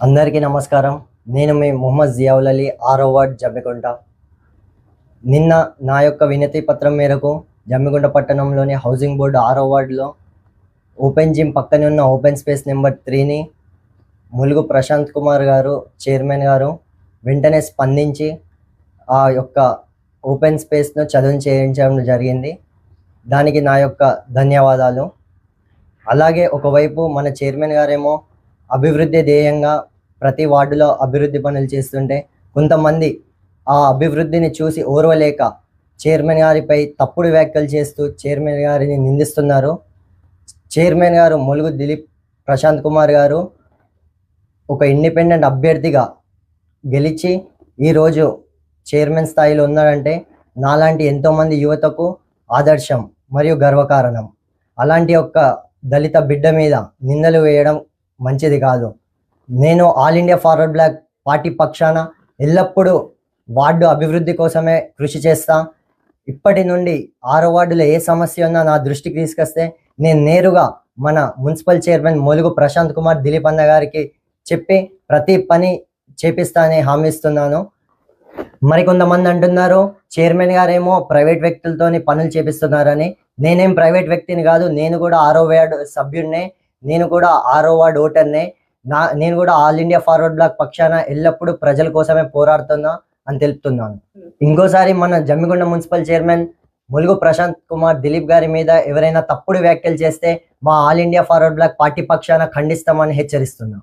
అందరికీ నమస్కారం. నేను మీ మొహమ్మద్ జియావుల్ అలీ, 6వ వార్డ్ జమ్మికుంట. నిన్న నా యొక్క వినతి పత్రం మేరకు జమ్మికుంట పట్టణంలోని హౌసింగ్ బోర్డు 6వ వార్డులో ఓపెన్ జిమ్ పక్కనే ఉన్న ఓపెన్ స్పేస్ నెంబర్ 3ని ములుగు ప్రశాంత్ కుమార్ గారు, చైర్మన్ గారు వెంటనే స్పందించి ఆ యొక్క ఓపెన్ స్పేస్ను చదును చేయించడం జరిగింది. దానికి నా యొక్క ధన్యవాదాలు. అలాగే ఒకవైపు మన చైర్మన్ గారేమో అభివృద్ధి ధ్యేయంగా ప్రతి వార్డులో అభివృద్ధి పనులు చేస్తుంటే కొంతమంది ఆ అభివృద్ధిని చూసి ఓర్వలేక చైర్మన్ గారిపై తప్పుడు వ్యాఖ్యలు చేస్తూ చైర్మన్ గారిని నిందిస్తున్నారు. చైర్మన్ గారు ములుగు దిలీప్ ప్రశాంత్ కుమార్ గారు ఒక ఇండిపెండెంట్ అభ్యర్థిగా గెలిచి ఈరోజు చైర్మన్ స్థాయిలో ఉన్నారంటే నాలాంటి ఎంతోమంది యువతకు ఆదర్శం మరియు గర్వకారణం. అలాంటి ఒక దళిత బిడ్డ మీద నిందలు వేయడం మంచిది కాదు. నేను All India Forward Bloc party పక్షాన ఎల్లప్పుడూ వార్డు అభివృద్ధి కోసమే కృషి చేస్తా. ఇప్పటి నుండి 6వ వార్డులో ఏ సమస్య ఉన్నా నా దృష్టికి తీసుకొస్తే నేను నేరుగా మన మున్సిపల్ చైర్మన్ ములుగు ప్రశాంత్ కుమార్ దిలీప్ అన్న గారికి చెప్పి ప్రతి పని చేపిస్తానని హామీ ఇస్తున్నాను. మరికొంతమంది అంటున్నారు చైర్మన్ గారేమో ప్రైవేట్ వ్యక్తులతోని పనులు చేపిస్తున్నారని. నేనేం ప్రైవేట్ వ్యక్తిని కాదు, నేను కూడా 6వ వార్డు సభ్యుడినే, నేను కూడా 6వ వార్డు ఓటర్నే. నేను కూడా ఆల్ ఇండియా ఫార్వర్డ్ బ్లాక్ పక్షాన ఎల్లప్పుడూ ప్రజల కోసమే పోరాడుతున్నా అని తెలుపుతున్నాను. ఇంకోసారి మన జమ్మిగుండ మున్సిపల్ చైర్మన్ ములుగు ప్రశాంత్ కుమార్ దిలీప్ గారి మీద ఎవరైనా తప్పుడు వ్యాఖ్యలు చేస్తే మా All India Forward Bloc party పక్షాన ఖండిస్తామని హెచ్చరిస్తున్నాం.